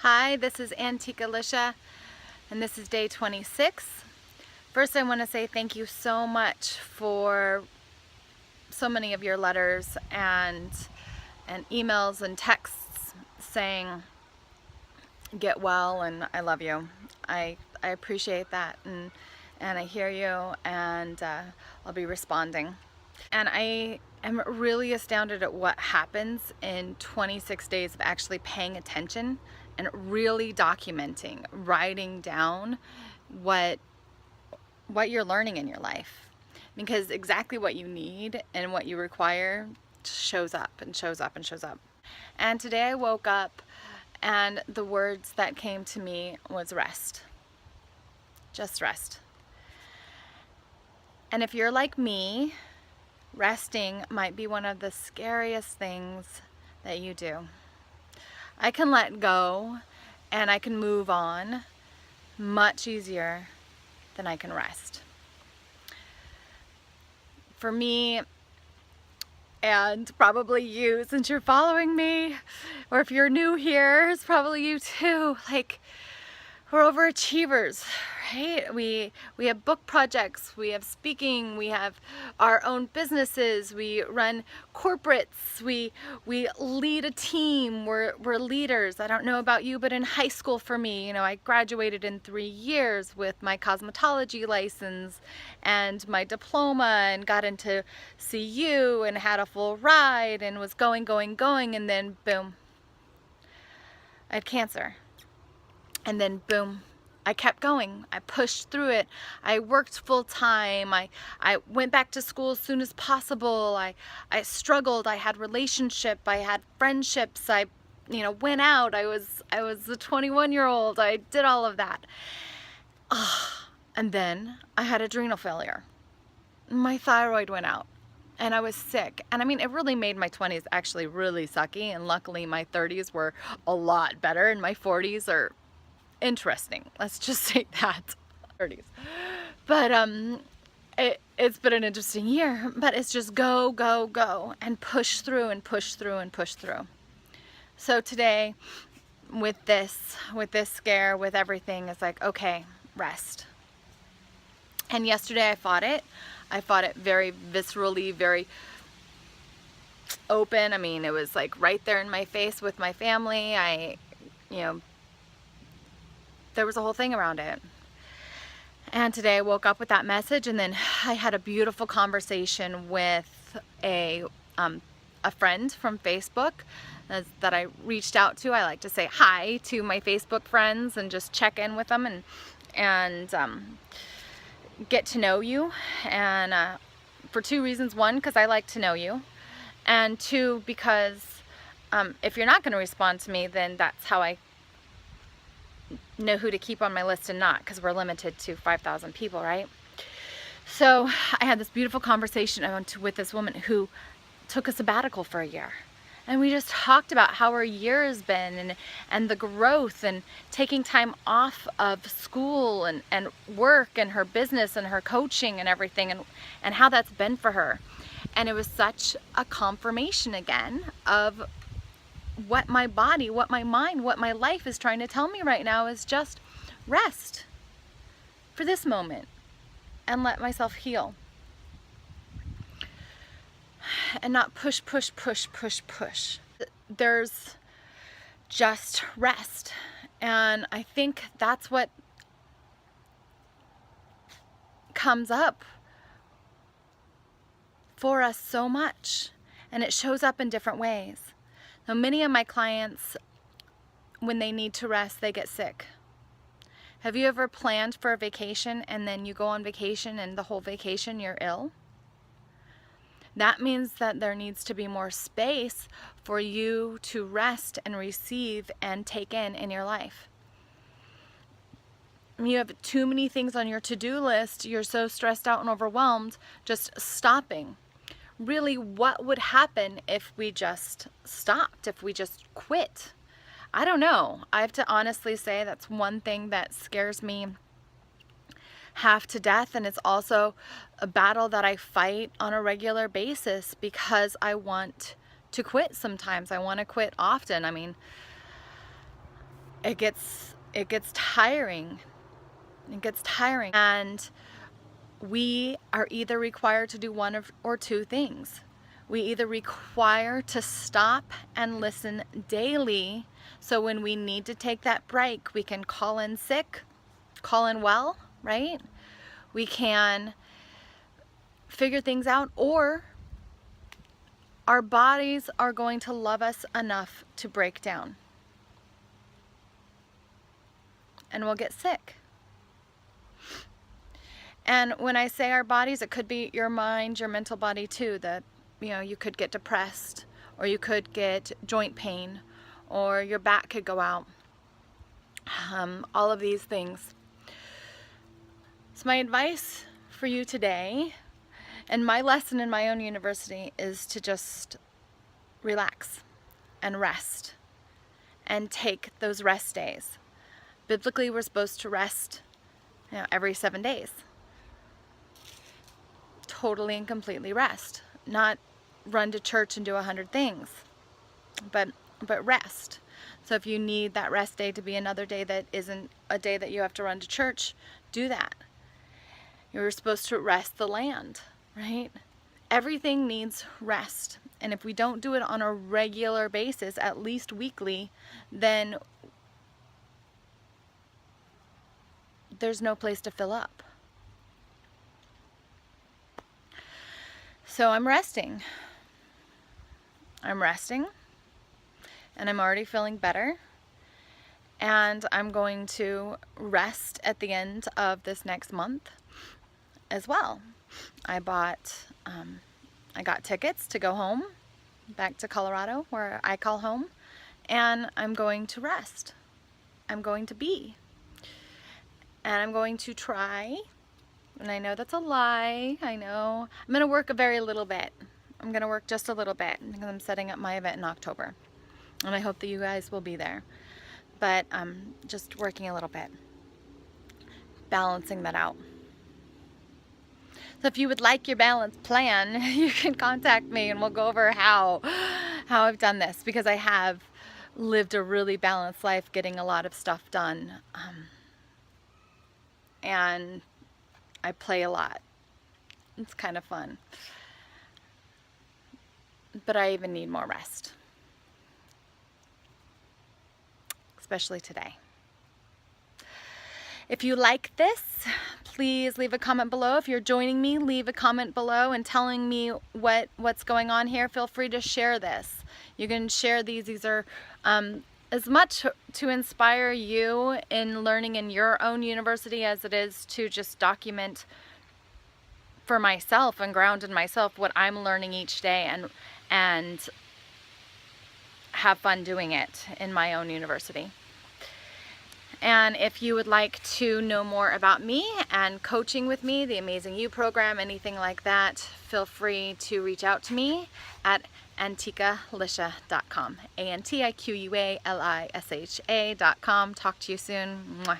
Hi, this is Antiqua Lisha, and this is day 26. First, I want to say thank you so much for so many of your letters and emails and texts saying get well and I love you. I appreciate that, and I hear you, and I'll be responding. And I am really astounded at what happens in 26 days of actually paying attention and really documenting, writing down what you're learning in your life. Because exactly what you need and what you require shows up and shows up and shows up. And today I woke up and the words that came to me was rest. Just rest. And if you're like me, resting might be one of the scariest things that you do. I can let go and I can move on much easier than I can rest. For me, and probably you, since you're following me, or if you're new here, it's probably you too, like, we're overachievers, right? We have book projects, we have speaking, we have our own businesses, we run corporates, we lead a team, we're leaders. I don't know about you, but in high school for me, I graduated in 3 years with my cosmetology license and my diploma, and got into CU and had a full ride and was going, and then boom, I had cancer. And then boom, I kept going. I pushed through it. I worked full time. I went back to school as soon as possible. I struggled. I had relationship. I had friendships. I went out. I was a 21-year-old. I did all of that. And then I had adrenal failure. My thyroid went out and I was sick. And I mean, it really made my 20s actually really sucky. And luckily my 30s were a lot better, and my 40s are interesting. Let's just say that. 30s. But it's been an interesting year, but it's just go, and push through and push through and push through. So today with this scare, with everything, it's like, okay, rest. And yesterday I fought it very viscerally, very open. I mean, it was like right there in my face with my family. There was a whole thing around it. And today I woke up with that message, and then I had a beautiful conversation with a friend from Facebook that I reached out to. I like to say hi to my Facebook friends and just check in with them and get to know you. And for 2 reasons. 1, because I like to know you, and 2, because if you're not going to respond to me, then that's how I know who to keep on my list and not, because we're limited to 5,000 people, right? So I had this beautiful conversation with this woman who took a sabbatical for a year, and we just talked about how her year has been, and the growth, and taking time off of school and work and her business and her coaching and everything, and how that's been for her. And it was such a confirmation again of what my body, what my mind, what my life is trying to tell me right now is just rest for this moment and let myself heal. And not push. There's just rest. And I think that's what comes up for us so much. And it shows up in different ways. Now, many of my clients, when they need to rest, they get sick. Have you ever planned for a vacation and then you go on vacation and the whole vacation you're ill? That means that there needs to be more space for you to rest and receive and take in your life. You have too many things on your to-do list. You're so stressed out and overwhelmed, just stopping. Really, what would happen if we just stopped, if we just quit? I don't know. I have to honestly say that's one thing that scares me half to death, and it's also a battle that I fight on a regular basis because I want to quit sometimes. I want to quit often. I mean, it gets tiring. It gets tiring. And we are either required to do one or two things. We either require to stop and listen daily, so when we need to take that break, we can call in sick, call in well, right? We can figure things out, or our bodies are going to love us enough to break down and we'll get sick. And when I say our bodies, it could be your mind, your mental body too, that, you know, you could get depressed, or you could get joint pain, or your back could go out. All of these things. So my advice for you today, and my lesson in my own university, is to just relax and rest and take those rest days. Biblically, we're supposed to rest, you know, every 7 days. Totally and completely rest. Not run to church and do 100 things, but rest. So if you need that rest day to be another day that isn't a day that you have to run to church, do that. You're supposed to rest the land, right? Everything needs rest. And if we don't do it on a regular basis, at least weekly, then there's no place to fill up. So I'm resting. I'm resting, and I'm already feeling better. And I'm going to rest at the end of this next month as well. I got tickets to go home, back to Colorado, where I call home, and I'm going to rest. I'm going to be. And I'm going to try, and I know that's a lie, I know. I'm going to work a very little bit. I'm going to work just a little bit because I'm setting up my event in October. And I hope that you guys will be there. But I'm just working a little bit, balancing that out. So if you would like your balance plan, you can contact me and we'll go over how I've done this, because I have lived a really balanced life, getting a lot of stuff done. And I play a lot. It's kind of fun. But I even need more rest. Especially today. If you like this, please leave a comment below. If you're joining me, leave a comment below and telling me what's going on here. Feel free to share this. You can share these. These are as much to inspire you in learning in your own university as it is to just document for myself and ground in myself what I'm learning each day, and have fun doing it in my own university. And if you would like to know more about me and coaching with me, the Amazing You program, anything like that, feel free to reach out to me at antiqualisha.com. ANTIQUALISHA.com. Talk to you soon. Mwah.